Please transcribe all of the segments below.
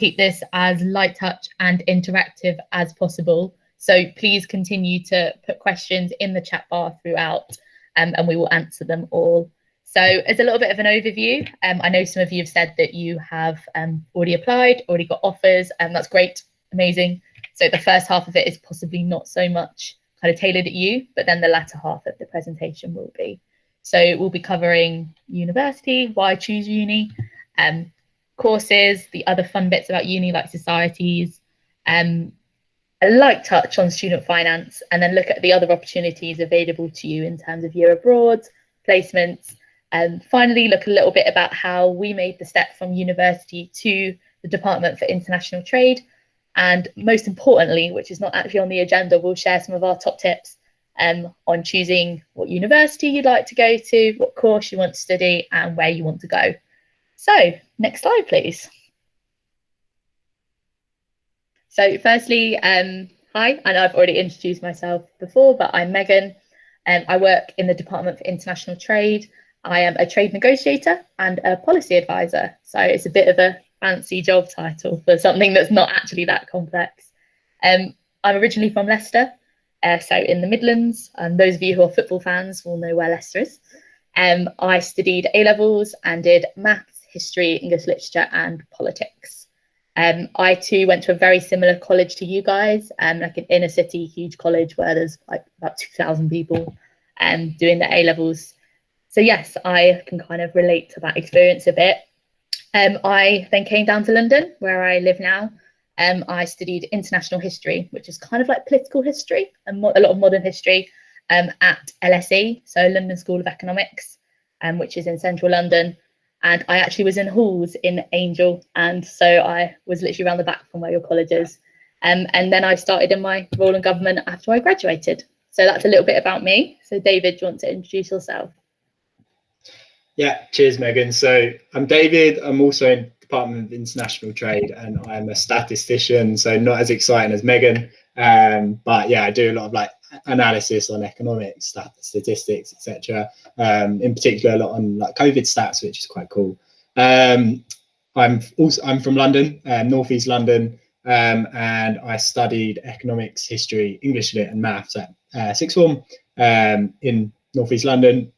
keep this as light touch and interactive as possible. So please continue to put questions in the chat bar throughout, and we will answer them all. So as a little bit of an overview, I know some of you have said that you have already applied, already got offers, and that's great, amazing. So the first half of it is possibly not so much kind of tailored at you, but then the latter half of the presentation will be. So we'll be covering university, why choose uni, courses, the other fun bits about uni like societies, a light touch on student finance, and then look at the other opportunities available to you in terms of year abroad, placements, and finally look a little bit about how we made the step from university to the Department for International Trade. And most importantly, which is not actually on the agenda, we'll share some of our top tips on choosing what university you'd like to go to, what course you want to study, and where you want to go. So next slide, please. So firstly, hi, I know I've already introduced myself before, but I'm Megan. I work in the Department for International Trade. I am a trade negotiator and a policy advisor. So it's a bit of a fancy job title for something that's not actually that complex. I'm originally from Leicester, so in the Midlands, and those of you who are football fans will know where Leicester is. I studied A-levels and did maths, history, English literature and politics. I too went to a very similar college to you guys, like an inner city, huge college where there's like about 2,000 people doing the A-levels. So yes, I can kind of relate to that experience a bit. I then came down to London, where I live now. I studied international history, which is kind of like political history and a lot of modern history at LSE, so London School of Economics, which is in central London. And I actually was in halls in Angel, and so I was literally around the back from where your college is. And then I started in my role in government after I graduated. So that's a little bit about me. So David, do you want to introduce yourself? Yeah, cheers, Megan. So I'm David. I'm also in Department of International Trade, and I'm a statistician, so not as exciting as Megan. But yeah, I do a lot of like analysis on economics, statistics, etc. In particular, a lot on like COVID stats, which is quite cool. I'm from London, northeast London, and I studied economics, history, English lit, and maths at sixth form in northeast London.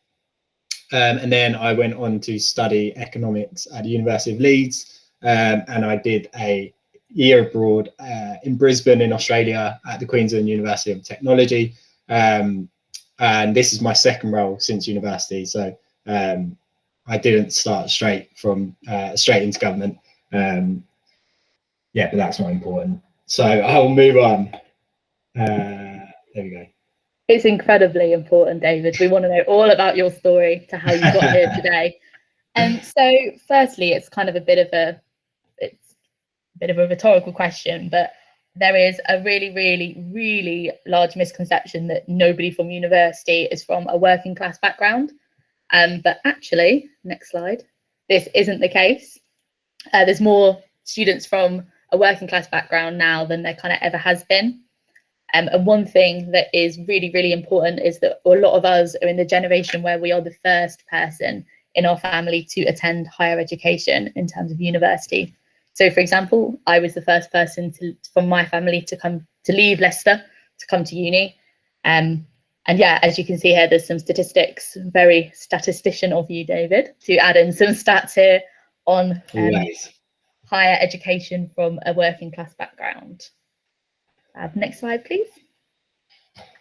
And then I went on to study economics at the University of Leeds, and I did a year abroad in Brisbane in Australia at the Queensland University of Technology. And this is my second role since university, so I didn't start straight into government. Yeah, but that's not important. So I'll move on. There we go. It's incredibly important, David. We want to know all about your story to how you got here today. And so firstly, it's kind of a bit of a rhetorical question, but there is a really, really, really large misconception that nobody from university is from a working class background. But actually, next slide, this isn't the case. There's more students from a working class background now than there kind of ever has been. And one thing that is really, really important is that a lot of us are in the generation where we are the first person in our family to attend higher education in terms of university. So, for example, I was the first person from my family to leave Leicester to come to uni. And yeah, as you can see here, there's some statistics, very statistician of you, David, to add in some stats here on higher education from a working class background. Next slide, please.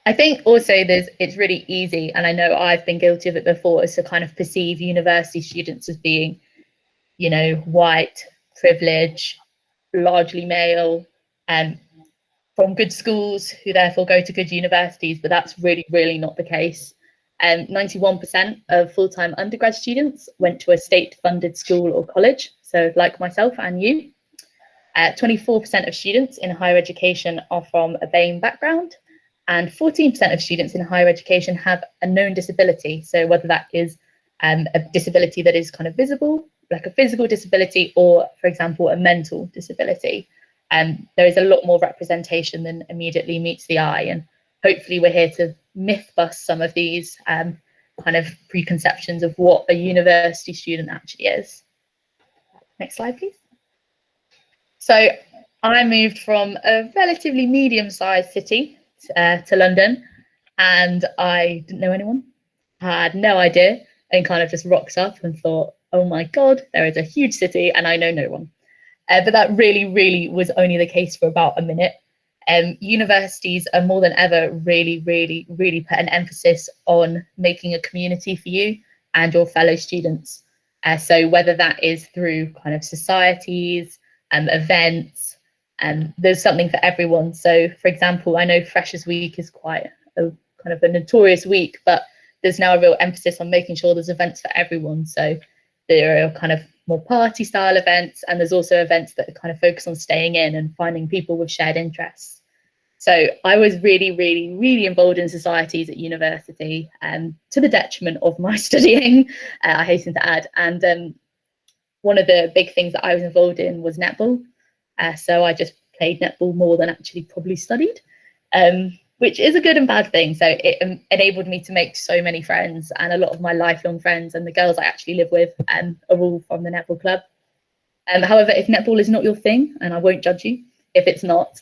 I think also it's really easy, and I know I've been guilty of it before, is to kind of perceive university students as being, you know, white, privileged, largely male, and from good schools who therefore go to good universities, but that's really, really not the case. 91% of full-time undergrad students went to a state-funded school or college, so like myself and you. 24% of students in higher education are from a BAME background, and 14% of students in higher education have a known disability. So whether that is a disability that is kind of visible, like a physical disability, or, for example, a mental disability. There is a lot more representation than immediately meets the eye, and hopefully we're here to myth bust some of these kind of preconceptions of what a university student actually is. Next slide, please. So I moved from a relatively medium-sized city to London, and I didn't know anyone. I had no idea, and kind of just rocked up and thought, oh my God, there is a huge city and I know no one. But that really, really was only the case for about a minute. Universities are more than ever really, really, really put an emphasis on making a community for you and your fellow students. So whether that is through kind of societies, events, there's something for everyone. So for example, I know Freshers Week is quite a kind of a notorious week, but there's now a real emphasis on making sure there's events for everyone. So there are kind of more party style events, and there's also events that kind of focus on staying in and finding people with shared interests. So I was really, really, really involved in societies at university, to the detriment of my studying, I hasten to add. And one of the big things that I was involved in was netball. So I just played netball more than actually probably studied, which is a good and bad thing. So it enabled me to make so many friends, and a lot of my lifelong friends and the girls I actually live with are all from the netball club. However, if netball is not your thing, and I won't judge you if it's not,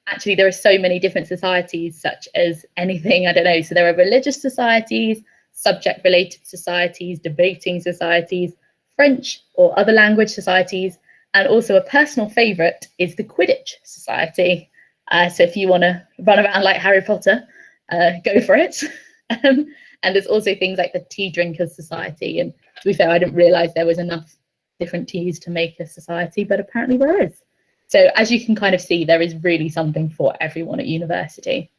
actually there are so many different societies, such as anything, I don't know. So there are religious societies, subject related societies, debating societies, French or other language societies, and also a personal favorite is the Quidditch Society. So if you want to run around like Harry Potter, go for it. And there's also things like the Tea Drinkers Society. And to be fair, I didn't realise there was enough different teas to make a society, but apparently there is. So as you can kind of see, there is really something for everyone at university.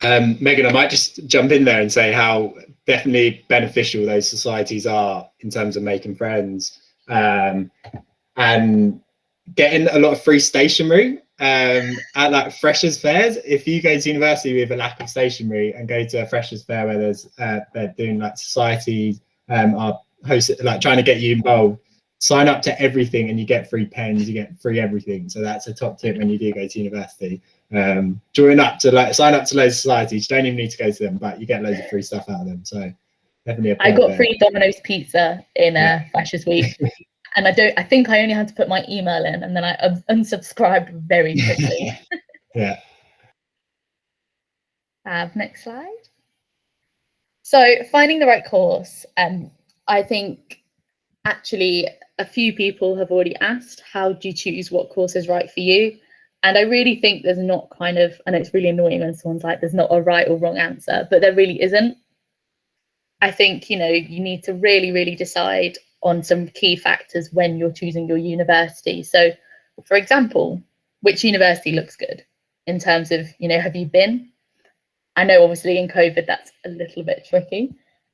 Megan, I might just jump in there and say how definitely beneficial those societies are in terms of making friends, and getting a lot of free stationery at like freshers fairs. If you go to university with a lack of stationery and go to a freshers fair where there's they're doing like societies are hosted, like trying to get you involved, sign up to everything and you get free pens, you get free everything. So that's a top tip when you do go to university. Sign up to loads of societies. You don't even need to go to them, but you get loads of free stuff out of them. So definitely I got free Domino's pizza in Freshers Week. And I think I only had to put my email in, and then I unsubscribed very quickly. Yeah. Next slide. So finding the right course. I think actually a few people have already asked, how do you choose what course is right for you? And I really think there's not kind of, and it's really annoying when someone's like, there's not a right or wrong answer, but there really isn't. I think, you know, you need to really, really decide on some key factors when you're choosing your university. So, for example, which university looks good in terms of, you know, have you been? I know obviously in COVID that's a little bit tricky,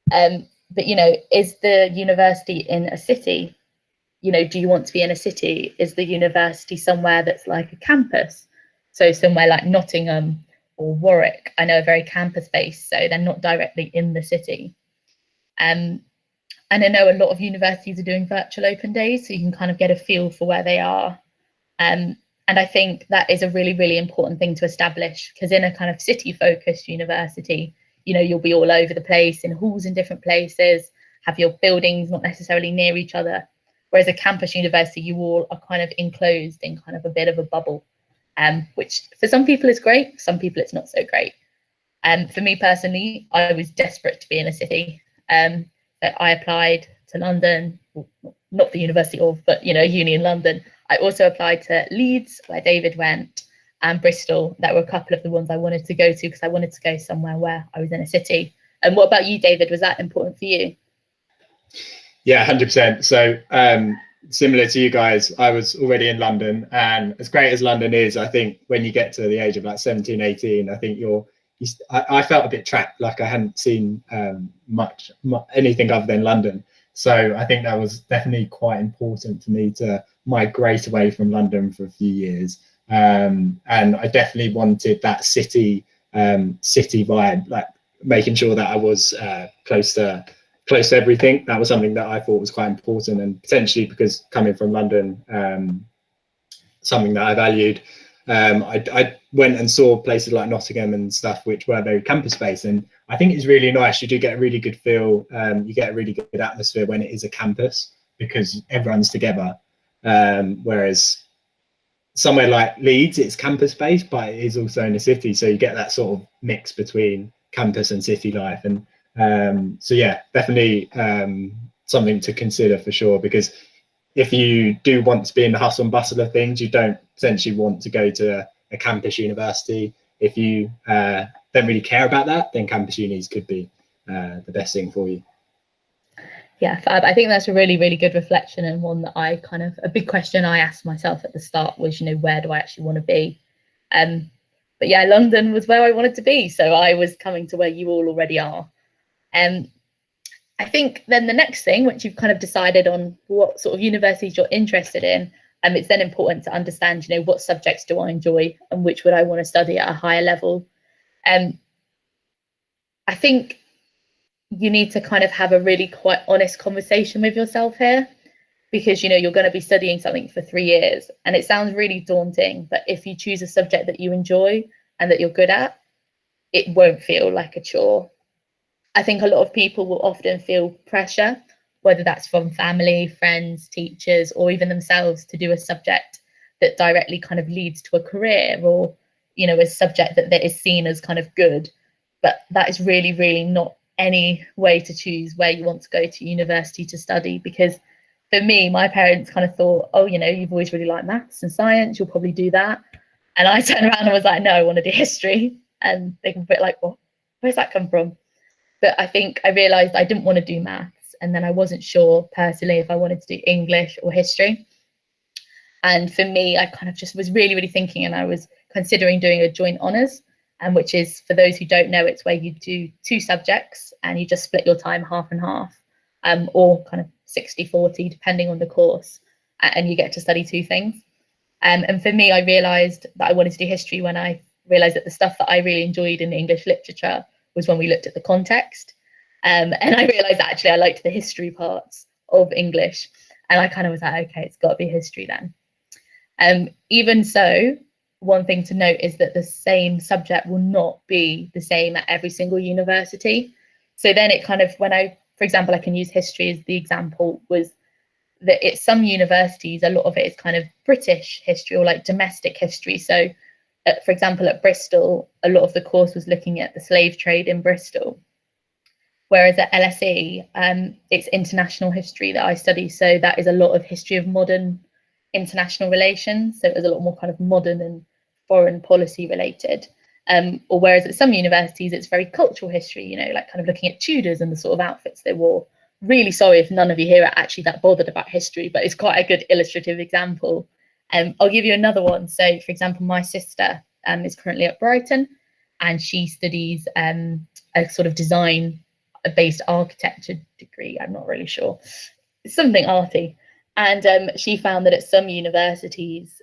but, you know, is the university in a city? You know, do you want to be in a city? Is the university somewhere that's like a campus? So somewhere like Nottingham or Warwick, I know are very campus based, so they're not directly in the city. And I know a lot of universities are doing virtual open days, so you can kind of get a feel for where they are. And I think that is a really, really important thing to establish, because in a kind of city focused university, you know, you'll be all over the place in halls in different places, have your buildings not necessarily near each other. Whereas a campus university, you all are kind of enclosed in kind of a bit of a bubble, which for some people is great, some people it's not so great. For me personally, I was desperate to be in a city. I applied to London, well, not the University of, but, you know, uni in London. I also applied to Leeds, where David went, and Bristol. That were a couple of the ones I wanted to go to, because I wanted to go somewhere where I was in a city. And what about you, David? Was that important for you? Yeah, 100%. So similar to you guys, I was already in London, and as great as London is, I think when you get to the age of like 17, 18, I think I felt a bit trapped, like I hadn't seen much anything other than London. So I think that was definitely quite important for me to migrate away from London for a few years. And I definitely wanted that city vibe, like making sure that I was close to everything. That was something that I thought was quite important, and potentially because coming from London, something that I valued. I went and saw places like Nottingham and stuff, which were very campus based, and I think it's really nice. You do get a really good feel. You get a really good atmosphere when it is a campus, because everyone's together. Whereas somewhere like Leeds, it's campus based, but it is also in the city, so you get that sort of mix between campus and city life. And so yeah, definitely something to consider for sure, because if you do want to be in the hustle and bustle of things, you don't essentially want to go to a campus university. If you don't really care about that, then campus unis could be the best thing for you. Yeah, fab. I think that's a really, really good reflection, and one that I kind of, a big question I asked myself at the start was, you know, where do I actually want to be? But yeah, London was where I wanted to be, so I was coming to where you all already are. I think then the next thing, once you've kind of decided on what sort of universities you're interested in, it's then important to understand, you know, what subjects do I enjoy and which would I want to study at a higher level. I think you need to kind of have a really quite honest conversation with yourself here, because, you know, you're going to be studying something for 3 years and it sounds really daunting, but if you choose a subject that you enjoy and that you're good at, it won't feel like a chore. I think a lot of people will often feel pressure, whether that's from family, friends, teachers, or even themselves, to do a subject that directly kind of leads to a career, or, you know, a subject that is seen as kind of good. But that is really, really not any way to choose where you want to go to university to study. Because for me, my parents kind of thought, oh, you know, you've always really liked maths and science, you'll probably do that. And I turned around and was like, no, I want to do history. And they were a bit like, well, where's that come from? But I think I realised I didn't want to do maths, and then I wasn't sure personally if I wanted to do English or history. And for me, I kind of just was really, really thinking, and I was considering doing a joint honours, and which is, for those who don't know, it's where you do 2 subjects and you just split your time half and half, or kind of 60-40 depending on the course, and you get to study 2 things. And for me, I realised that I wanted to do history when I realised that the stuff that I really enjoyed in English literature was when we looked at the context. And I realised that actually I liked the history parts of English, and I kind of was like, okay, it's got to be history then. Even so, one thing to note is that the same subject will not be the same at every single university. So then it kind of, when I, for example, I can use history as the example, was that at some universities, a lot of it is kind of British history or like domestic history. So for example, at Bristol, a lot of the course was looking at the slave trade in Bristol. Whereas at LSE, it's international history that I study. So that is a lot of history of modern international relations. So it was a lot more kind of modern and foreign policy related. Or whereas at some universities, it's very cultural history, you know, like kind of looking at Tudors and the sort of outfits they wore. Really sorry if none of you here are actually that bothered about history, but it's quite a good illustrative example. I'll give you another one. So, for example, my sister is currently at Brighton, and she studies a sort of design-based architecture degree. I'm not really sure. It's something arty. And she found that at some universities,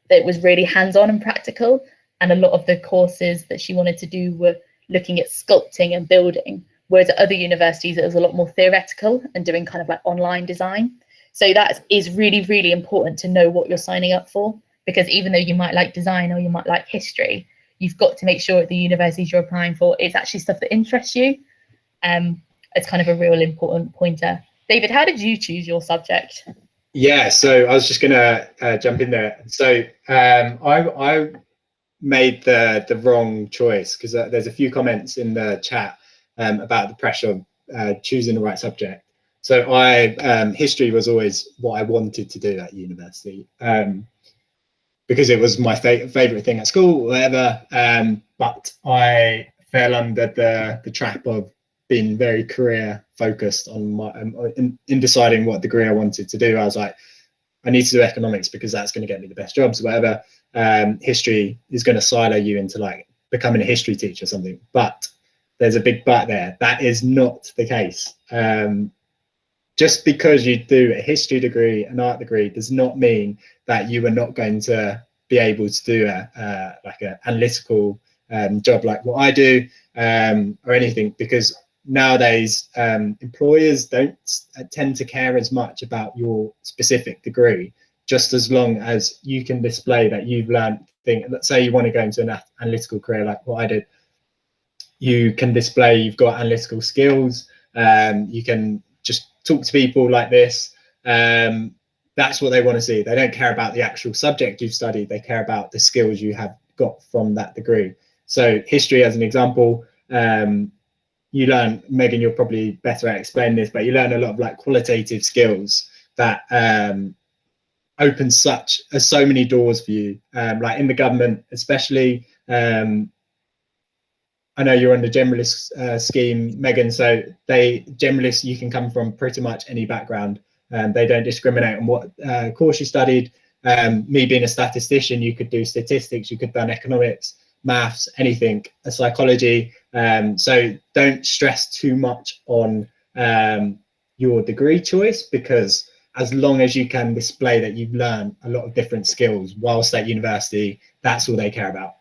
it was really hands-on and practical. And a lot of the courses that she wanted to do were looking at sculpting and building. Whereas at other universities, it was a lot more theoretical and doing kind of like online design. So that is really, really important to know what you're signing up for, because even though you might like design or you might like history, you've got to make sure at the universities you're applying for, it's actually stuff that interests you. It's kind of a real important pointer. David, how did you choose your subject? Yeah, so I was just going to jump in there. So I made the wrong choice, because there's a few comments in the chat about the pressure of choosing the right subject. So history was always what I wanted to do at university, because it was my favorite thing at school, whatever. But I fell under the trap of being very career focused on in deciding what degree I wanted to do. I was like, I need to do economics because that's going to get me the best jobs, whatever. History is going to silo you into like becoming a history teacher or something. But there's a big but there. That is not the case. Just because you do a history degree, an art degree, does not mean that you are not going to be able to do like an analytical job like what I do, or anything, because nowadays employers don't tend to care as much about your specific degree, just as long as you can display that you've learned things. Let's say you want to go into an analytical career like what I did, you can display you've got analytical skills, you can just talk to people like this, that's what they want to see. They don't care about the actual subject you've studied. They care about the skills you have got from that degree. So history, as an example, you learn, Megan, you're probably better at explaining this, but you learn a lot of like qualitative skills that open so many doors for you, like in the government, especially. I know you're on the generalist scheme, Megan, so generalists, you can come from pretty much any background. They don't discriminate on what course you studied. Me being a statistician, you could do statistics, you could have done economics, maths, anything, psychology. So don't stress too much on your degree choice, because as long as you can display that you've learned a lot of different skills whilst at university, that's all they care about.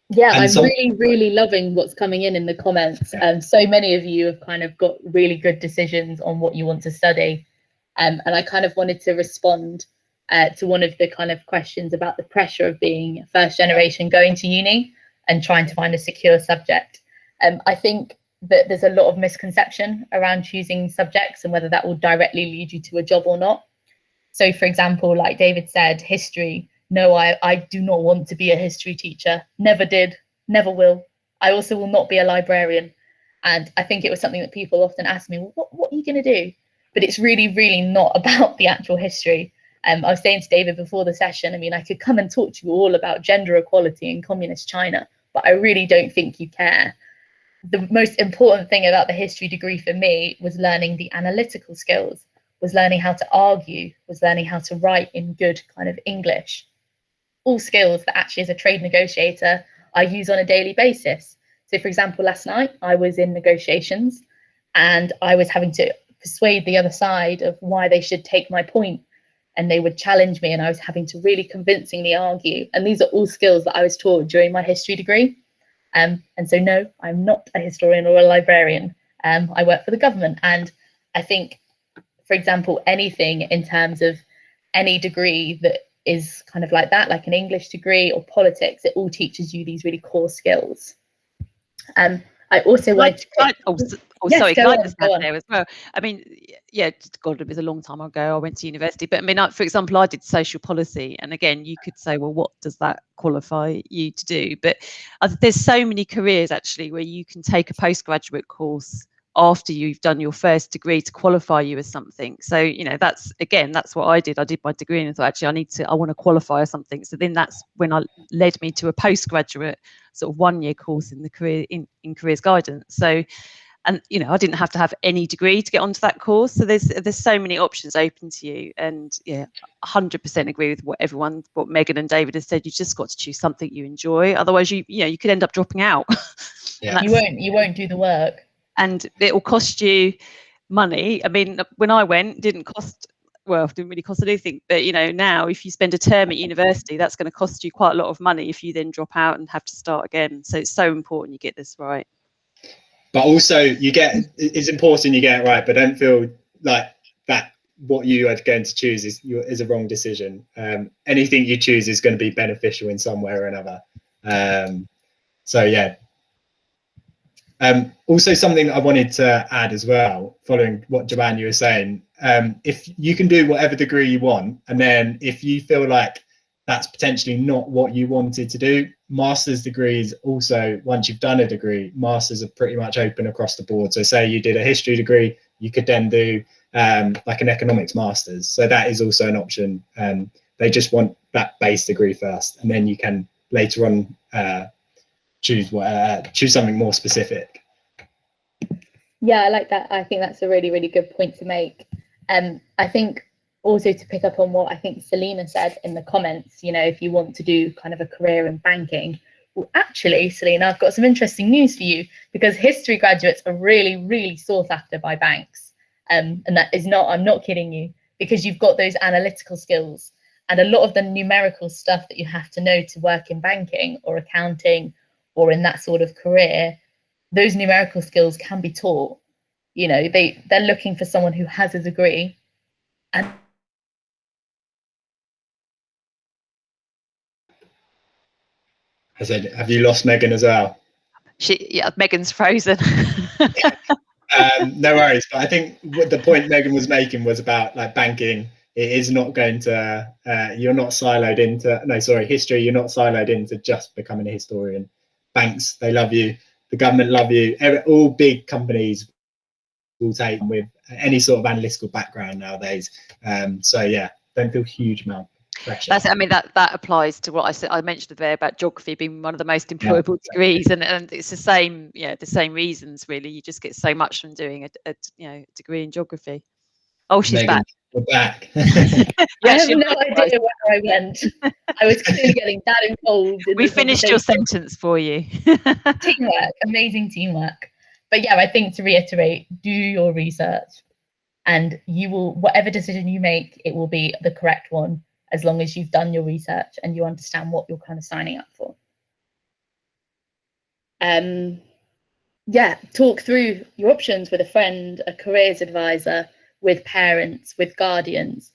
Yeah, I'm really loving what's coming in the comments. So many of you have kind of got really good decisions on what you want to study. And I kind of wanted to respond to one of the kind of questions about the pressure of being first generation going to uni and trying to find a secure subject. I think that there's a lot of misconception around choosing subjects and whether that will directly lead you to a job or not. So, for example, like David said, history. No, I do not want to be a history teacher. Never did, never will. I also will not be a librarian. And I think it was something that people often ask me, well, what are you going to do? But it's really not about the actual history. I was saying to David before the session, I mean, I could come and talk to you all about gender equality in communist China, but I really don't think you care. The most important thing about the history degree for me was learning the analytical skills, was learning how to argue, was learning how to write in good kind of English. All skills that actually as a trade negotiator I use on a daily basis. So for example, last night I was in negotiations and I was having to persuade the other side of why they should take my point, and they would challenge me and I was having to really convincingly argue. And these are all skills that I was taught during my history degree. And so no, I'm not a historian or a librarian. I work for the government. And I think, for example, anything in terms of any degree that is kind of like that, like an English degree or politics, it all teaches you these really core skills. I also wanted to... sorry, can I just add there as well? I mean, yeah, God, it was a long time ago. I went to university, but I mean, for example, I did social policy, and again, you could say, well, what does that qualify you to do? But there's so many careers actually where you can take a postgraduate course after you've done your first degree to qualify you as something. So, you know, that's what I did. I did my degree and I thought, actually, I want to qualify as something. So then that's when led me to a postgraduate sort of 1-year course in the career in careers guidance. So, and, you know, I didn't have to have any degree to get onto that course. So there's so many options open to you. And yeah, 100% agree with what Megan and David have said. You just got to choose something you enjoy. Otherwise, you could end up dropping out. Yeah. You won't do the work. And it will cost you money. I mean, when I went, it didn't really cost anything. But, you know, now if you spend a term at university, that's going to cost you quite a lot of money if you then drop out and have to start again. So it's so important you get this right. But also it's important you get it right, but don't feel like that what you are going to choose is a wrong decision. Anything you choose is going to be beneficial in some way or another. So yeah. Also something I wanted to add as well, following what Joanne, you were saying, if you can do whatever degree you want, and then if you feel like that's potentially not what you wanted to do, master's degrees also, once you've done a degree, masters are pretty much open across the board. So say you did a history degree, you could then do like an economics master's. So that is also an option. They just want that base degree first, and then you can later on choose something more specific. Yeah, I like that. I think that's a really good point to make. I think also to pick up on what I think Selena said in the comments, you know, if you want to do kind of a career in banking, well, actually, Selena, I've got some interesting news for you, because history graduates are really sought after by banks. And that is not, I'm not kidding you, because you've got those analytical skills and a lot of the numerical stuff that you have to know to work in banking or accounting or in that sort of career. Those numerical skills can be taught. You know, they're looking for someone who has a degree. And I said, have you lost Megan as well? Megan's frozen. No worries, but I think what the point Megan was making was about like banking. it is not going to, you're not siloed into, no, sorry, history, you're not siloed into just becoming a historian. Banks, they love you. The government love you. All big companies will take with any sort of analytical background nowadays. So yeah, don't feel huge amount of pressure. That's, I mean, that applies to what I said. I mentioned there about geography being one of the most employable degrees, and it's the same, the same reasons really. You just get so much from doing a degree in geography. Oh, she's Megan, back. We're back. I have no idea where I went. I was clearly getting that involved. We finished your sentence for you. Teamwork, amazing teamwork. But yeah, I think to reiterate, do your research, and you will, whatever decision you make, it will be the correct one, as long as you've done your research and you understand what you're kind of signing up for. Yeah, talk through your options with a friend, a careers advisor, with parents, with guardians.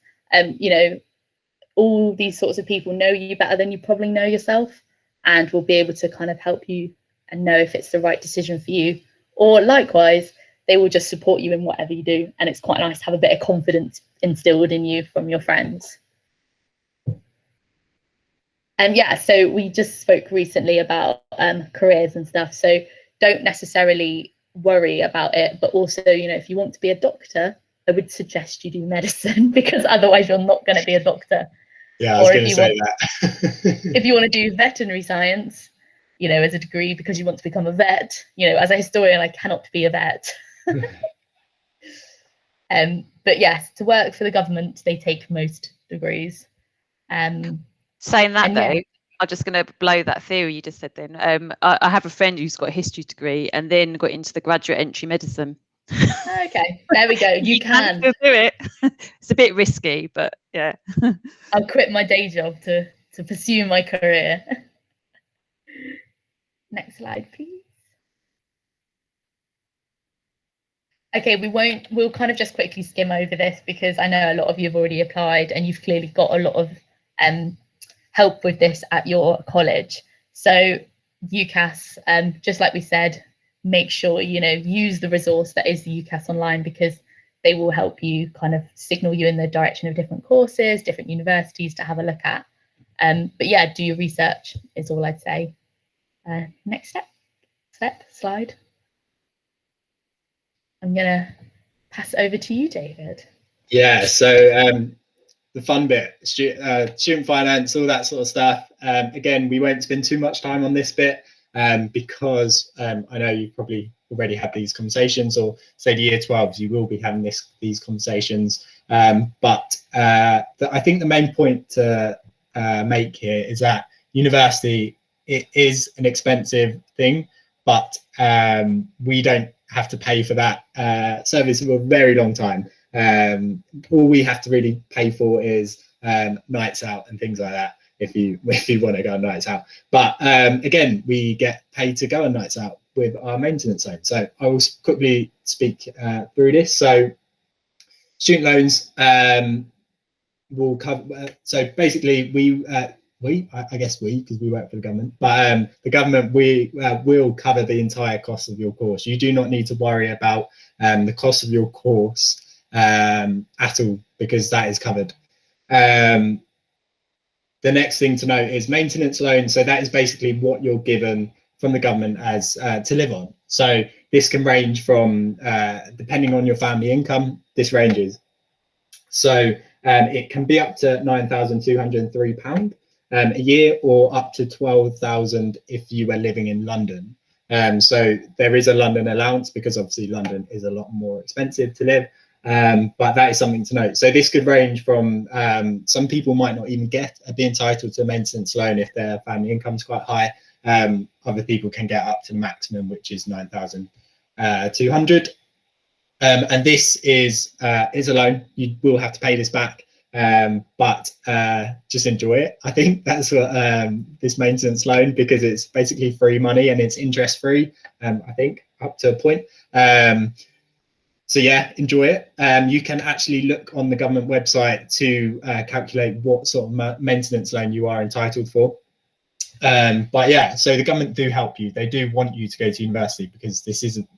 All these sorts of people know you better than you probably know yourself, and will be able to kind of help you and know if it's the right decision for you. Or likewise, they will just support you in whatever you do, and it's quite nice to have a bit of confidence instilled in you from your friends. And yeah, so we just spoke recently about careers and stuff, so don't necessarily worry about it, but also, if you want to be a doctor, I would suggest you do medicine, because otherwise you're not going to be a doctor. Yeah, I was going to say that. If you want to do veterinary science, as a degree, because you want to become a vet, as a historian, I cannot be a vet. But yes, to work for the government, they take most degrees. Saying that though, I'm just going to blow that theory you just said then. I have a friend who's got a history degree and then got into the graduate entry medicine. Okay, there we go. You can still do it. It's a bit risky, but yeah. I'll quit my day job to pursue my career. Next slide, please. Okay, we'll kind of just quickly skim over this, because I know a lot of you have already applied and you've clearly got a lot of help with this at your college. So UCAS, just like we said, make sure, use the resource that is the UCAS online, because they will help you kind of signal you in the direction of different courses, different universities to have a look at. But yeah, do your research is all I'd say. Next slide. I'm gonna pass it over to you, David. Yeah, so the fun bit, student finance, all that sort of stuff. Again, we won't spend too much time on this bit, because I know you've probably already had these conversations, or say the year 12s, you will be having these conversations. But I think the main point to make here is that university, it is an expensive thing, but we don't have to pay for that service for a very long time. All we have to really pay for is nights out and things like that, if you want to go on nights out. But again, we get paid to go on nights out with our maintenance loan. So I will quickly speak through this. So student loans will cover, so basically I guess because we work for the government, but the government, will cover the entire cost of your course. You do not need to worry about the cost of your course at all, because that is covered. The next thing to note is maintenance loan. So that is basically what you're given from the government as to live on. So this can range from, depending on your family income, this ranges. So it can be up to £9,203 a year, or up to 12,000 if you were living in London. So there is a London allowance, because obviously London is a lot more expensive to live. But that is something to note. So this could range from, some people might not even be entitled to a maintenance loan if their family income is quite high. Other people can get up to the maximum, which is 9,200. And this is a loan. You will have to pay this back, but just enjoy it. I think that's what this maintenance loan, because it's basically free money and it's interest free, I think, up to a point. So yeah, enjoy it. You can actually look on the government website to calculate what sort of maintenance loan you are entitled for. But yeah, so the government do help you. They do want you to go to university, because this isn't,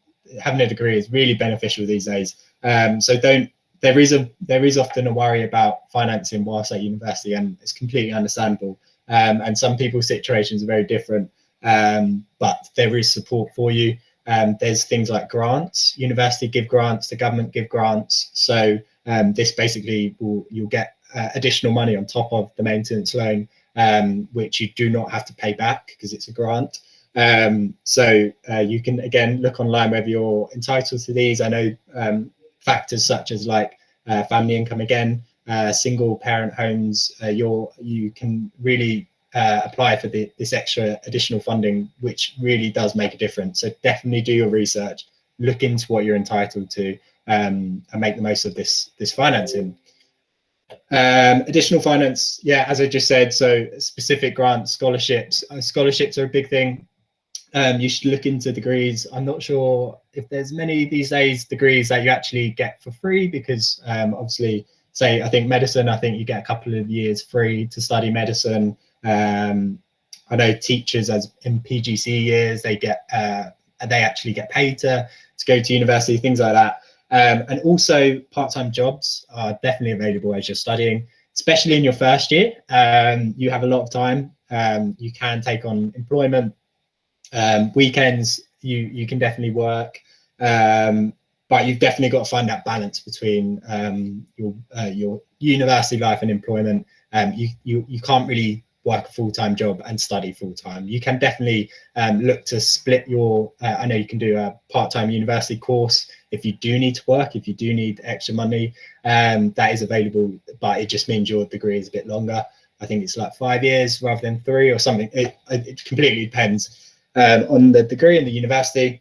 having a degree is really beneficial these days. So don't there is often a worry about financing whilst at university, and it's completely understandable. And some people's situations are very different, but there is support for you. There's things like grants. University give grants, the government give grants. So this basically you'll get additional money on top of the maintenance loan, which you do not have to pay back because it's a grant. So you can again look online whether you're entitled to these. I know factors such as like family income, again, single parent homes, you can really apply for this extra additional funding, which really does make a difference. So definitely do your research, look into what you're entitled to, and make the most of this financing. Additional finance, yeah, as I just said, so specific grants, scholarships. Scholarships are a big thing. You should look into degrees. I'm not sure if there's many these days degrees that you actually get for free, because obviously, say, I think medicine, I think you get a couple of years free to study medicine. I know teachers, as in PGC years, they actually get paid to go to university, things like that. And also part-time jobs are definitely available as you're studying, especially in your first year. You have a lot of time. You can take on employment. Weekends you can definitely work, but you've definitely got to find that balance between your university life and employment. You can't really work a full-time job and study full-time. You can definitely look to split your I know you can do a part-time university course if you do need to work, if you do need extra money, that is available, but it just means your degree is a bit longer. I think it's like 5 years rather than 3 or something. It completely depends on the degree and the university,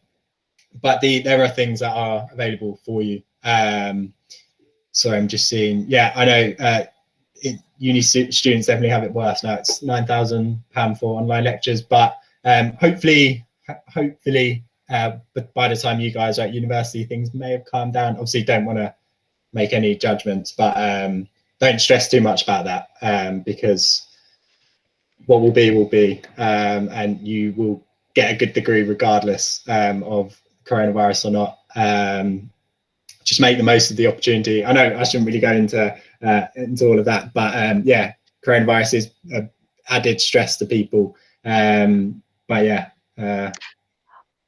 but there are things that are available for you. So I'm just seeing, yeah, I know uni students definitely have it worse now. It's £9,000 for online lectures, but hopefully, but by the time you guys are at university, things may have calmed down. Obviously, don't want to make any judgments, but don't stress too much about that, because what will be, and you will get a good degree regardless of coronavirus or not. Just make the most of the opportunity. I know I shouldn't really go into all of that, but yeah, coronavirus is added stress to people. But yeah, I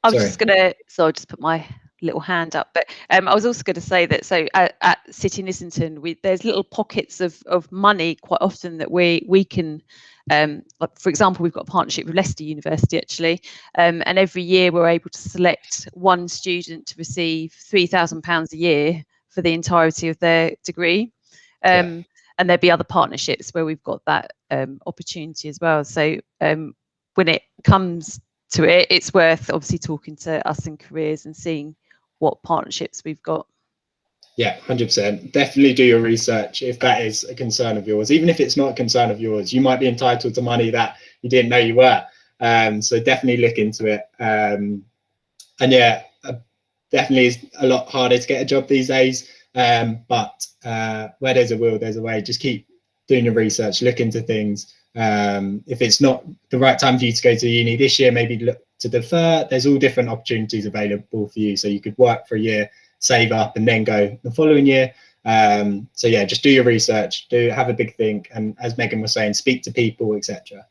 was just gonna, so I'll just put my little hand up, but I was also going to say that, so at City in Islington, there's little pockets of money quite often that we can, like for example, we've got a partnership with Leicester University actually, and every year we're able to select one student to receive £3,000 a year for the entirety of their degree. And there'll be other partnerships where we've got that opportunity as well. So when it comes to it, it's worth obviously talking to us in careers and seeing what partnerships we've got. Yeah, 100%. Definitely do your research if that is a concern of yours. Even if it's not a concern of yours, you might be entitled to money that you didn't know you were. So definitely look into it. And yeah, definitely is a lot harder to get a job these days. But where there's a will, there's a way. Just keep doing your research, look into things. If it's not the right time for you to go to uni this year, maybe look to defer. There's all different opportunities available for you. So you could work for a year, save up, and then go the following year. So yeah, just do your research, have a big think, and as Megan was saying, speak to people, etc.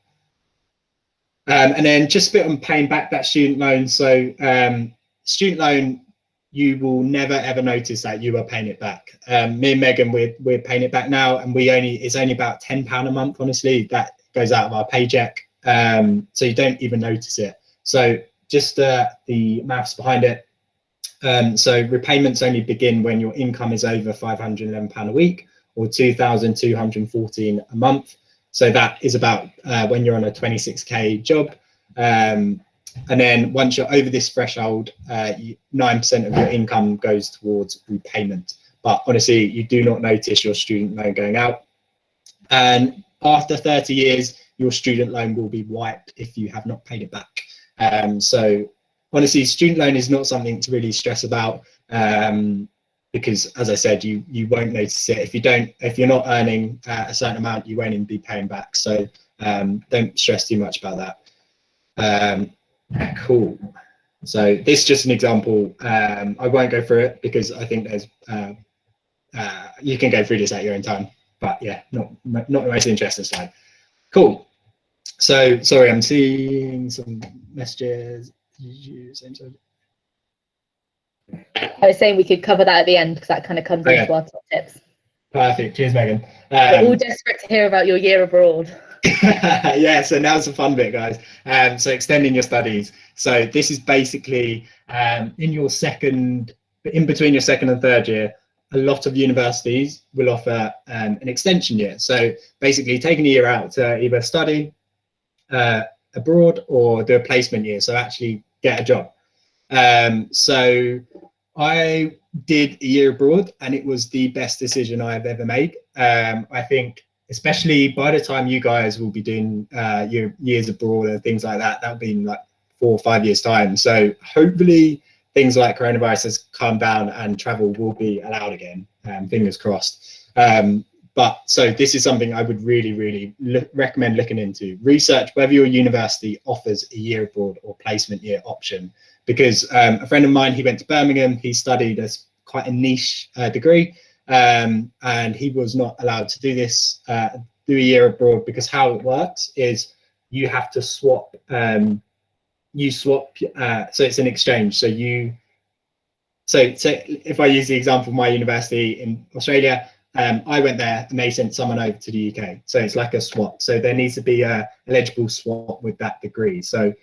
And then just a bit on paying back that student loan. So student loan, you will never ever notice that you are paying it back. Me and Megan, we're paying it back now, and it's only about £10 a month. Honestly, that goes out of our paycheck, so you don't even notice it. So just the maths behind it. So repayments only begin when your income is over £511 a week or 2,214 a month. So that is about when you're on a 26k job. And then once you're over this threshold, 9% of your income goes towards repayment. But honestly, you do not notice your student loan going out. And after 30 years, your student loan will be wiped if you have not paid it back. So honestly, student loan is not something to really stress about, because as I said, you won't notice it. If you're not earning a certain amount, you won't even be paying back. So don't stress too much about that. Cool. So this is just an example. I won't go through it because I think there's you can go through this at your own time. But yeah, not the most interesting slide. Cool. So sorry, I'm seeing some messages. I was saying we could cover that at the end because that kind of comes into our top tips. Perfect. Cheers, Megan. We're all desperate to hear about your year abroad. Yeah, so now's the fun bit, guys. So extending your studies. So this is basically in between your second and third year, a lot of universities will offer an extension year. So basically taking a year out to either study abroad or do a placement year, so actually get a job. So I did a year abroad and it was the best decision I've ever made. I think especially by the time you guys will be doing your years abroad and things like that, that'll be in like 4 or 5 years time. So hopefully things like coronavirus has calmed down and travel will be allowed again, fingers crossed. But so this is something I would really recommend looking into. Research whether your university offers a year abroad or placement year option, because a friend of mine, he went to Birmingham, he studied quite a niche degree, and he was not allowed to do this, do a year abroad, because how it works is you have to swap, so it's an exchange. So if I use the example of my university in Australia, I went there and they sent someone over to the UK. So it's like a swap. So there needs to be a eligible swap with that degree. So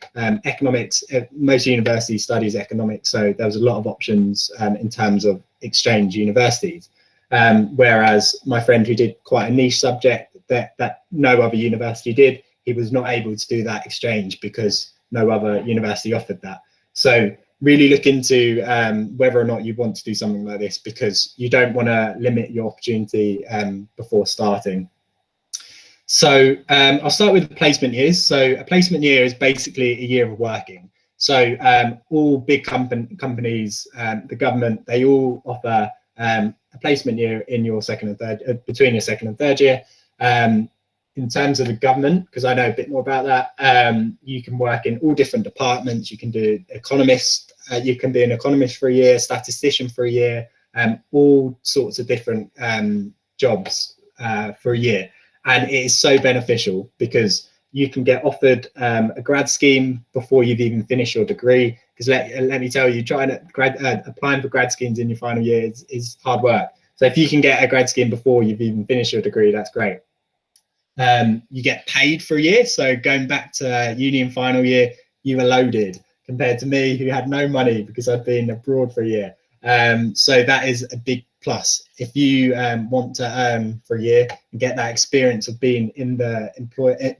economics, most universities studies economics. So there was a lot of options in terms of exchange universities. Whereas my friend who did quite a niche subject that no other university did, he was not able to do that exchange because no other university offered that. So really look into whether or not you want to do something like this, because you don't want to limit your opportunity before starting. So I'll start with placement years. So a placement year is basically a year of working. So all big companies, the government, they all offer a placement year in your second and third, between your second and third year. In terms of the government, because I know a bit more about that, you can work in all different departments. You can do economist, you can be an economist for a year, statistician for a year, all sorts of different jobs for a year. And it is so beneficial because you can get offered a grad scheme before you've even finished your degree. Because let me tell you, applying for grad schemes in your final year is hard work. So if you can get a grad scheme before you've even finished your degree, that's great. You get paid for a year. So going back to uni in final year, you were loaded compared to me who had no money because I'd been abroad for a year. So that is a big plus. If you want to earn for a year and get that experience of being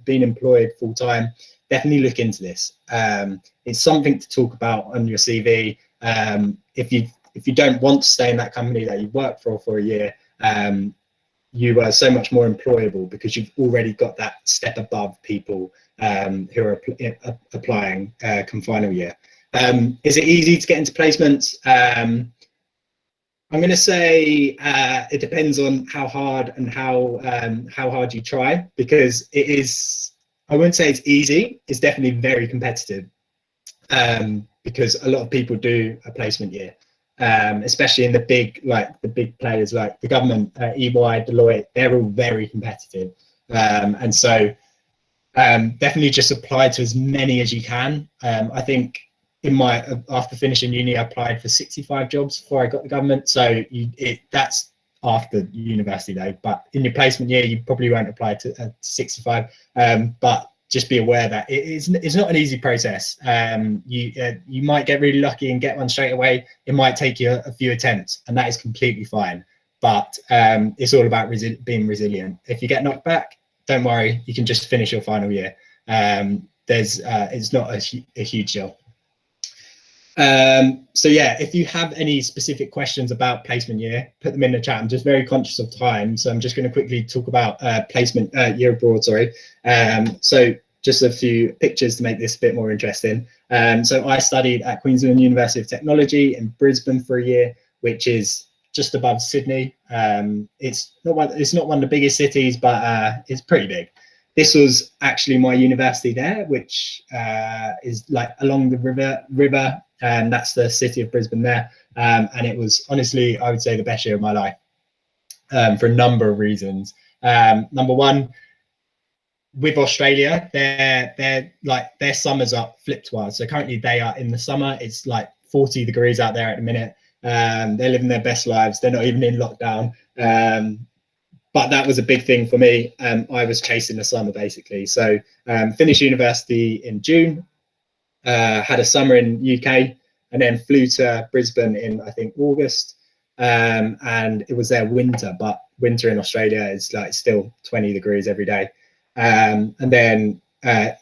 being employed full time, definitely look into this. It's something to talk about on your CV. If you don't want to stay in that company that you worked for a year, you are so much more employable because you've already got that step above people who are applying come final year. Is it easy to get into placements? I'm going to say it depends on how hard and how hard you try, because it is, I wouldn't say it's easy, it's definitely very competitive, because a lot of people do a placement year. Especially in the big players like the government, EY, Deloitte, they're all very competitive. And so definitely just apply to as many as you can. I think after finishing uni, I applied for 65 jobs before I got the government. So that's after university though, but in your placement year, you probably won't apply to 65, but just be aware that it's not an easy process. You might get really lucky and get one straight away. It might take you a few attempts, and that is completely fine. But it's all about being resilient. If you get knocked back, don't worry. You can just finish your final year. It's not a huge deal. So yeah, if you have any specific questions about placement year, put them in the chat. I'm just very conscious of time, so I'm just going to quickly talk about placement year abroad. Sorry. So just a few pictures to make this a bit more interesting. So I studied at Queensland University of Technology in Brisbane for a year, which is just above Sydney. It's not one of the biggest cities, but it's pretty big. This was actually my university there, which is like along the river, and that's the city of Brisbane there. And it was honestly, I would say, the best year of my life. for a number of reasons. Number one, with Australia, their summers are flipped wise. So currently they are in the summer, it's like 40 degrees out there at the minute. They're living their best lives. They're not even in lockdown. But that was a big thing for me. I was chasing the summer basically. So finished university in June, had a summer in UK, and then flew to Brisbane in, I think, August. And it was their winter, but winter in Australia is like still 20 degrees every day. And then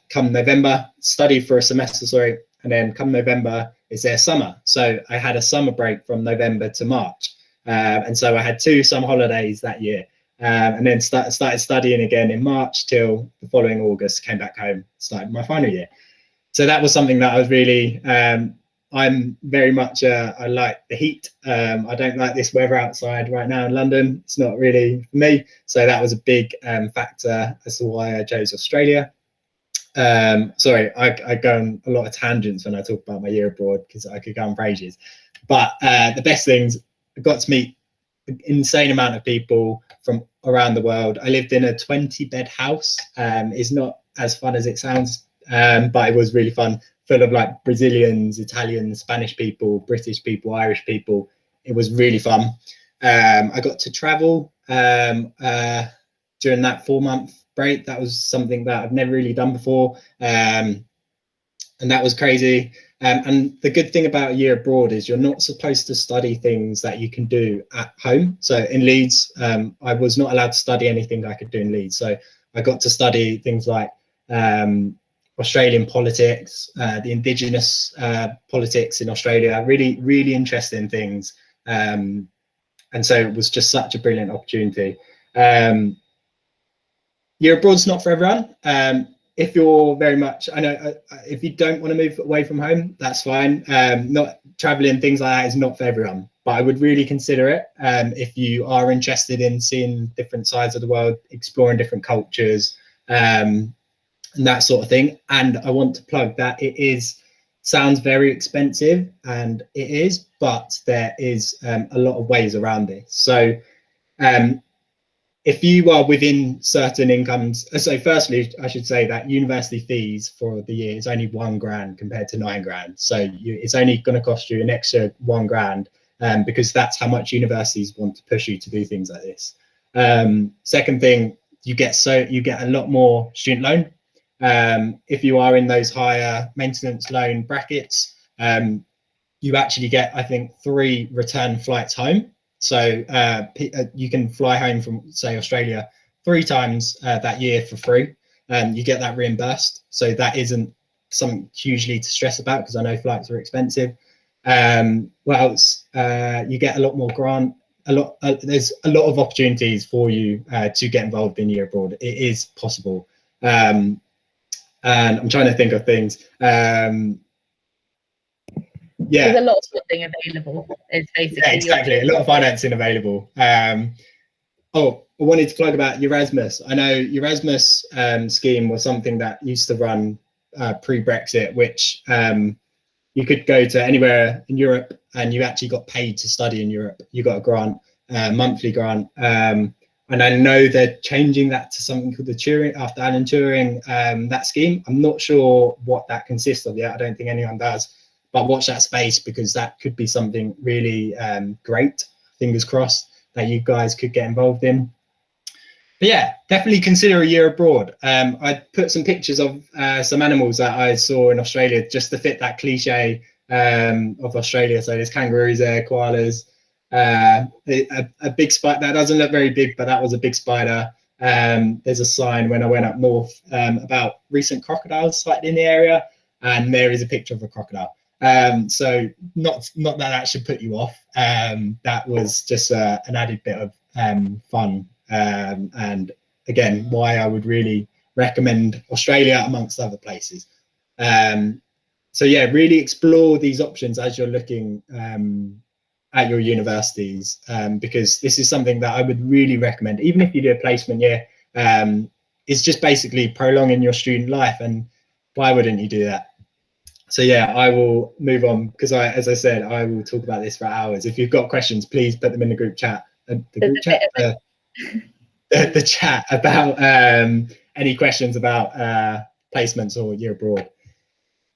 come November, study for a semester, and then come November is their summer. So I had a summer break from November to March. And so I had 2 summer holidays that year. And then started studying again in March till the following August, came back home, started my final year. So that was something that I was really, I'm very much, I like the heat. I don't like this weather outside right now in London. It's not really for me. So that was a big factor as to why I chose Australia. Sorry, I go on a lot of tangents when I talk about my year abroad because I could go on for ages. But the best things, I got to meet an insane amount of people from around the world. I lived in a 20-bed house. It's not as fun as it sounds, but it was really fun, full of like Brazilians, Italians, Spanish people, British people, Irish people. It was really fun. I got to travel during that 4-month break. That was something that I've never really done before, and that was crazy. And the good thing about a year abroad is you're not supposed to study things that you can do at home. So in Leeds, I was not allowed to study anything I could do in Leeds. So I got to study things like Australian politics, the Indigenous politics in Australia, really, really interesting things. And so it was just such a brilliant opportunity. Year abroad's not for everyone. If you're very much, I know, if you don't want to move away from home, that's fine. Not traveling, things like that is not for everyone, but I would really consider it if you are interested in seeing different sides of the world, exploring different cultures, and that sort of thing. And I want to plug that it sounds very expensive, and it is, but there is a lot of ways around this. So if you are within certain incomes, so firstly, I should say that university fees for the year is only $1,000 compared to $9,000. So it's only going to cost you an extra $1,000 because that's how much universities want to push you to do things like this. Second thing, you get a lot more student loan. If you are in those higher maintenance loan brackets, you actually get, I think, 3 return flights home. So you can fly home from, say, Australia 3 times that year for free, and you get that reimbursed. So that isn't something hugely to stress about because I know flights are expensive. What else? You get a lot more grant. There's a lot of opportunities for you to get involved in year abroad. It is possible. And I'm trying to think of things. Yeah, there's a lot of funding available. It's basically exactly, a lot of financing available. Oh, I wanted to plug about Erasmus. I know Erasmus scheme was something that used to run pre-Brexit, which you could go to anywhere in Europe and you actually got paid to study in Europe. You got a grant, monthly grant. And I know they're changing that to something called the Turing, after Alan Turing, that scheme. I'm not sure what that consists of yet. I don't think anyone does. But watch that space because that could be something really great, fingers crossed, that you guys could get involved in. But yeah, definitely consider a year abroad. I put some pictures of some animals that I saw in Australia just to fit that cliche of Australia. So there's kangaroos there, koalas, a big spider. That doesn't look very big, but that was a big spider. There's a sign when I went up north about recent crocodiles sighted in the area, and there is a picture of a crocodile. So not that should put you off. That was just an added bit of fun, and again, why I would really recommend Australia amongst other places. So yeah, really explore these options as you're looking at your universities, because this is something that I would really recommend, even if you do a placement year. It's just basically prolonging your student life, and why wouldn't you do that? So yeah, I will move on because as I said, I will talk about this for hours. If you've got questions, please put them in the group chat. the group chat, the chat about any questions about placements or year abroad.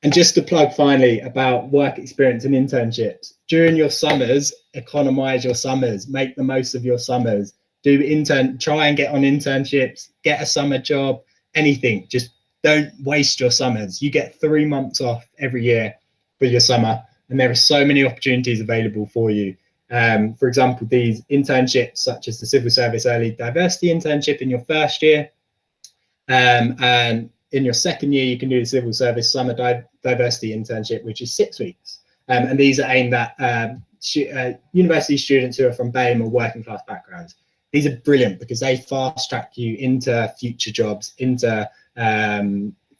And just to plug finally about work experience and internships, during your summers, economize your summers, make the most of your summers, try and get on internships, get a summer job, anything. Just don't waste your summers. You get 3 months off every year for your summer, and there are so many opportunities available for you. For example, these internships, such as the Civil Service Early Diversity Internship in your first year, and in your second year, you can do the Civil Service Summer Diversity Internship, which is 6 weeks. And these are aimed at university students who are from BAME or working class backgrounds. These are brilliant because they fast track you into future jobs, into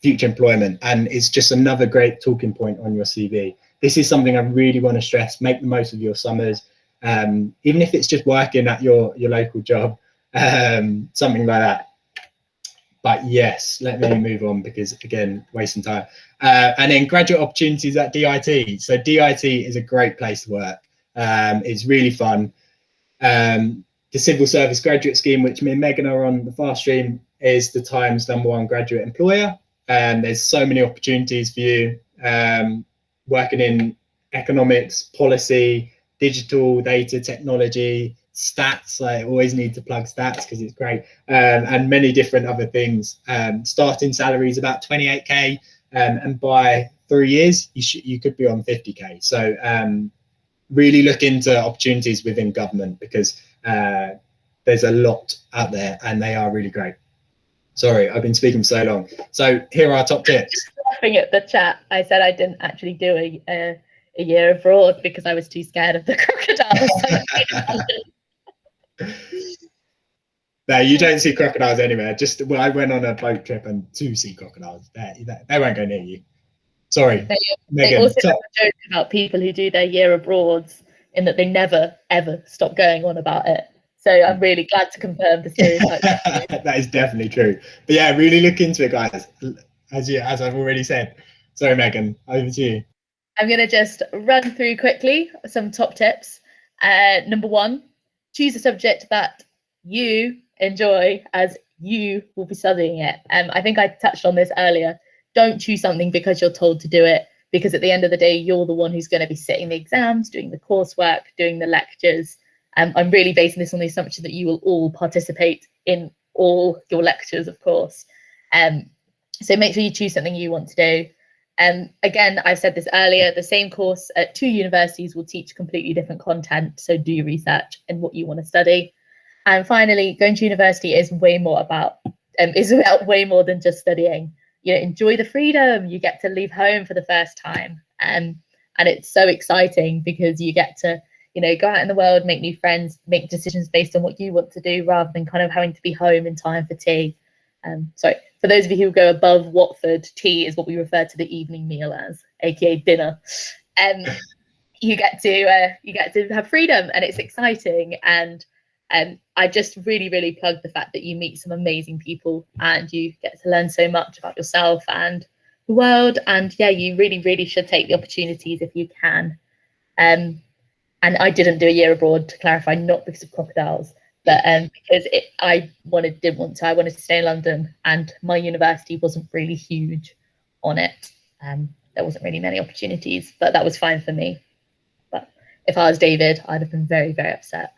future employment, and it's just another great talking point on your CV. This is something I really want to stress. Make the most of your summers, even if it's just working at your local job, something like that. But yes, let me move on because, again, wasting time. And then graduate opportunities at DIT. So DIT is a great place to work. It's really fun. The Civil Service Graduate Scheme, which me and Megan are on the fast stream, is the Times #1 graduate employer. And there's so many opportunities for you working in economics, policy, digital, data, technology, stats. I always need to plug stats because it's great, and many different other things. Starting salary is about 28k, and by 3 years you could be on 50k. So really look into opportunities within government because there's a lot out there and they are really great. Sorry, I've been speaking for so long. So here are our top tips. Just laughing at the chat, I said I didn't actually do a year abroad because I was too scared of the crocodiles. No, you don't see crocodiles anywhere. Just I went on a boat trip and to see crocodiles. They won't go near you. Sorry, they also have a joke about people who do their year abroad in that they never ever stop going on about it. So I'm really glad to confirm the stereotype. That is definitely true. But yeah, really look into it, guys. As I've already said. Sorry, Megan, over to you. I'm going to just run through quickly some top tips. Number 1, choose a subject that you enjoy as you will be studying it. I think I touched on this earlier. Don't choose something because you're told to do it, because at the end of the day, you're the one who's going to be sitting the exams, doing the coursework, doing the lectures. I'm really basing this on the assumption that you will all participate in all your lectures, of course. So make sure you choose something you want to do. Again, I've said this earlier, the same course at 2 universities will teach completely different content. So do your research in what you want to study. And finally, going to university is way more about, is about way more than just studying. You know, enjoy the freedom. You get to leave home for the first time. And it's so exciting because you get to, you know, go out in the world, make new friends, make decisions based on what you want to do rather than kind of having to be home in time for tea. Sorry, for those of you who go above Watford, tea is what we refer to the evening meal as, aka dinner. You get to have freedom, and it's exciting. And I just really plug the fact that you meet some amazing people and you get to learn so much about yourself and the world. And yeah, you really should take the opportunities if you can. And I didn't do a year abroad, to clarify, not because of crocodiles, but because I didn't want to. I wanted to stay in London, and my university wasn't really huge on it. There wasn't really many opportunities, but that was fine for me. But if I was David, I'd have been very upset.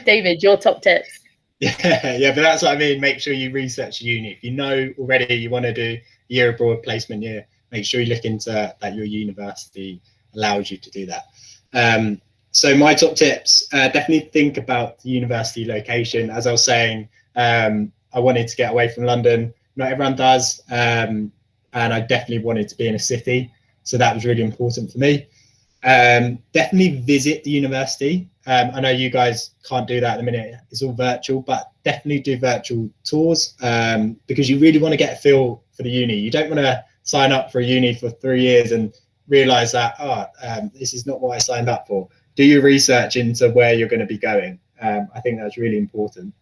David, your top tips. Yeah, but that's what I mean. Make sure you research uni. If you know already you want to do a year abroad placement year, make sure you look into that your university allows you to do that. So my top tips, definitely think about the university location. As I was saying, I wanted to get away from London. Not everyone does. And I definitely wanted to be in a city. So that was really important for me. Definitely visit the university. I know you guys can't do that at the minute. It's all virtual, but definitely do virtual tours because you really want to get a feel for the uni. You don't want to sign up for a uni for 3 years and realize that, this is not what I signed up for. Do your research into where you're going to be going. I think that's really important.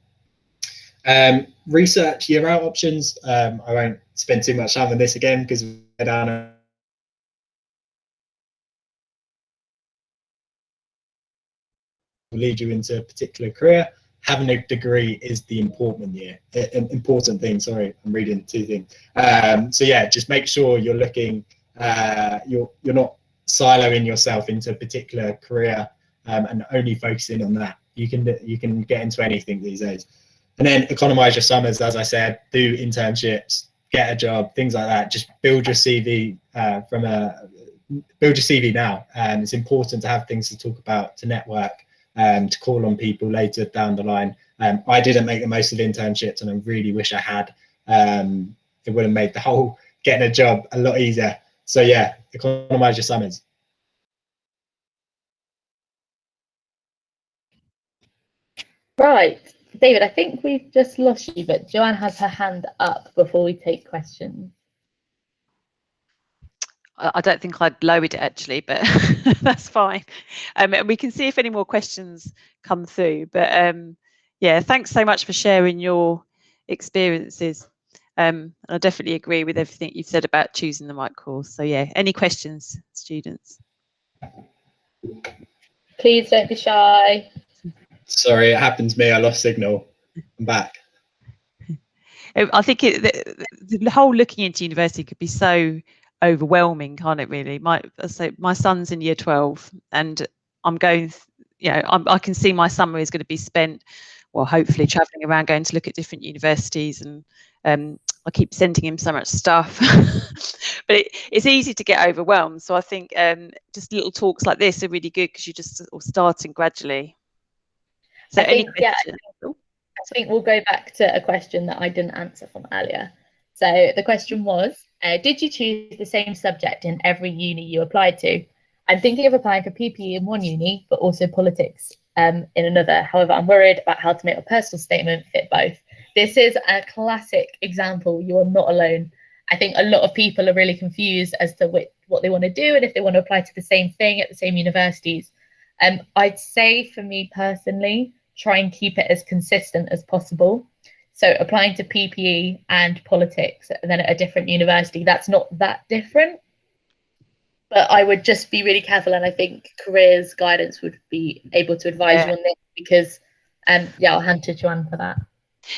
Research year out options. I won't spend too much time on this again because we're down lead you into a particular career. Having a degree is the important thing. Sorry, I'm reading two things. So yeah, just make sure you're looking, you're not siloing yourself into a particular career and only focusing on that. You can get into anything these days. And then economize your summers, as I said, do internships, get a job, things like that. Just build your CV build your CV now. It's important to have things to talk about, to network, to call on people later down the line. I didn't make the most of internships, and I really wish I had. It would have made the whole getting a job a lot easier. So yeah, economize your summers. Right, David, I think we've just lost you, but Joanne has her hand up before we take questions. I don't think I'd lowered it actually, but that's fine. And we can see if any more questions come through. But yeah, thanks so much for sharing your experiences. I definitely agree with everything you've said about choosing the right course. So yeah, any questions, students? Please don't be shy. Sorry, it happened to me. I lost signal. I'm back. I think the whole looking into university could be so overwhelming, can't it? Really, my son's in year 12, and I'm going. I can see my summer is going to be spent, well, hopefully travelling around, going to look at different universities, and I keep sending him so much stuff. But it's easy to get overwhelmed. So I think just little talks like this are really good because you're just sort of starting gradually. So I think we'll go back to a question that I didn't answer from earlier. So the question was, did you choose the same subject in every uni you applied to? I'm thinking of applying for PPE in one uni, but also politics in another. However, I'm worried about how to make a personal statement fit both. This is a classic example. You are not alone. I think a lot of people are really confused as to what they want to do and if they want to apply to the same thing at the same universities. I'd say for me personally, try and keep it as consistent as possible. So applying to PPE and politics and then at a different university, that's not that different. But I would just be really careful, and I think careers guidance would be able to advise you on this because, yeah, I'll hand to Joanne for that.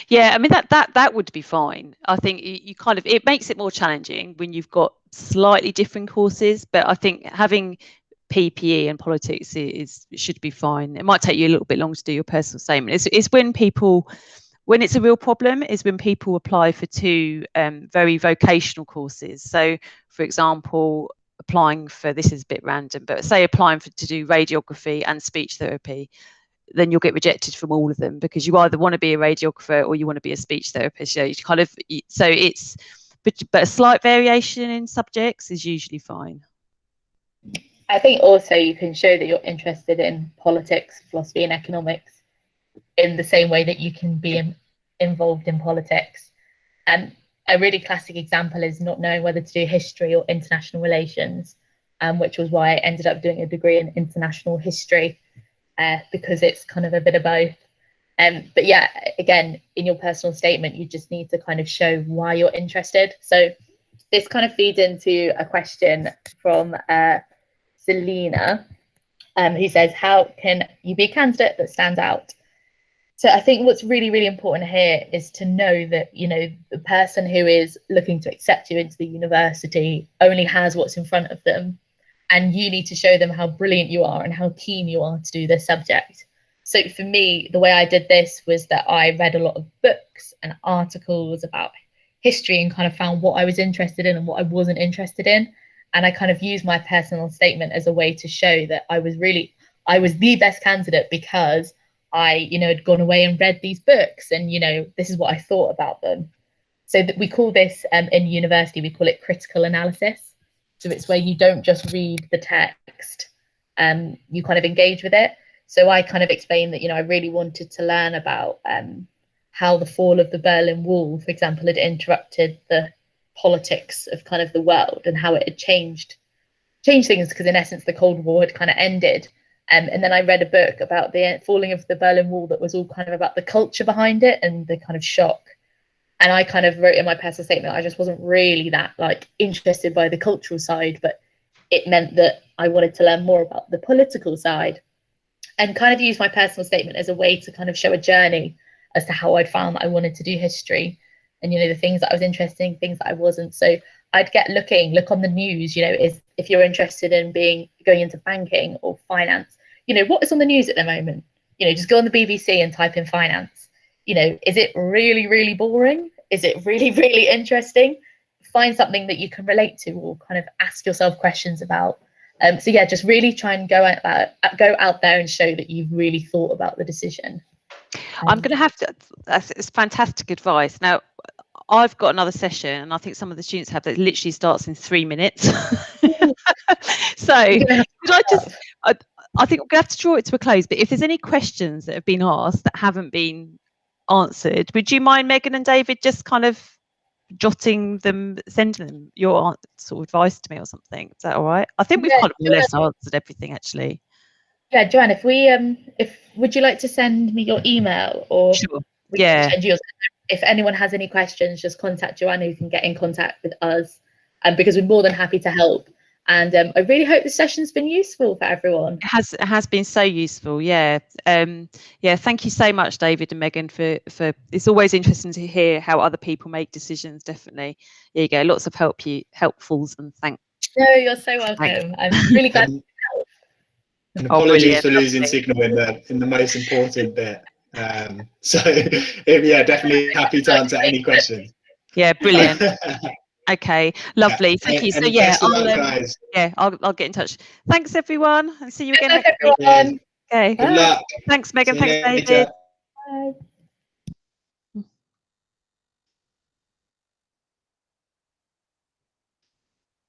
Yeah, I mean that would be fine. I think you kind of, it makes it more challenging when you've got slightly different courses, but I think having PPE and politics should be fine. It might take you a little bit longer to do your personal statement. It's when it's a real problem is when people apply for two very vocational courses. So, for example, applying for, this is a bit random, but say applying to do radiography and speech therapy, then you'll get rejected from all of them because you either want to be a radiographer or you want to be a speech therapist. So but a slight variation in subjects is usually fine. I think also you can show that you're interested in politics, philosophy and economics in the same way that you can be involved in politics. And a really classic example is not knowing whether to do history or international relations, which was why I ended up doing a degree in international history because it's kind of a bit of both. But yeah, again, in your personal statement, you just need to kind of show why you're interested. So this kind of feeds into a question from Selena, who says, how can you be a candidate that stands out? So I think what's really, really important here is to know that, the person who is looking to accept you into the university only has what's in front of them. And you need to show them how brilliant you are and how keen you are to do this subject. So for me, the way I did this was that I read a lot of books and articles about history and kind of found what I was interested in and what I wasn't interested in. And I kind of used my personal statement as a way to show that I was the best candidate because I, had gone away and read these books and, this is what I thought about them. So that we call this in university, we call it critical analysis. So it's where you don't just read the text, you kind of engage with it. So I kind of explained that, I really wanted to learn about how the fall of the Berlin Wall, for example, had interrupted the politics of kind of the world and how it had changed things because in essence, the Cold War had kind of ended. And then I read a book about the falling of the Berlin Wall that was all kind of about the culture behind it and the kind of shock. And I kind of wrote in my personal statement, I just wasn't really that interested by the cultural side, but it meant that I wanted to learn more about the political side. and kind of use my personal statement as a way to kind of show a journey as to how I'd found that I wanted to do history, and, you know, the things that I was interested in, things that I wasn't. So I'd look on the news, you know, if you're interested in going into banking or finance, you know, what is on the news at the moment? You know, just go on the BBC and type in finance. You know, is it really, really boring? Is it really, really interesting? Find something that you can relate to or kind of ask yourself questions about. So yeah, just really try and go out there and show that you've really thought about the decision. I'm going to have to, it's fantastic advice. Now, I've got another session, and I think some of the students have, that literally starts in 3 minutes. So I think we're going to have to draw it to a close, but if there's any questions that have been asked that haven't been answered, would you mind, Megan and David, just kind of sending them your sort of advice to me or something? Is that all right? I think we've kind of more or less answered everything, actually. Yeah, Joanne, would you like to send me your email, or sure. we can send you? If anyone has any questions, just contact Joanne, who can get in contact with us, because we're more than happy to help. And I really hope the session's been useful for everyone. It has been so useful, yeah. Thank you so much, David and Megan, for it's always interesting to hear how other people make decisions. Definitely, there you go. Lots of helpfuls, and thanks. No, you're so welcome. I'm really glad to help. And apologies for losing signal in the most important bit. Definitely happy to answer any questions. Yeah, brilliant. Okay, lovely. Thank you. So I'll get in touch. Thanks, everyone, and see you again next week. Everyone. Okay. Good luck. Thanks, Megan. Thanks, David. Bye.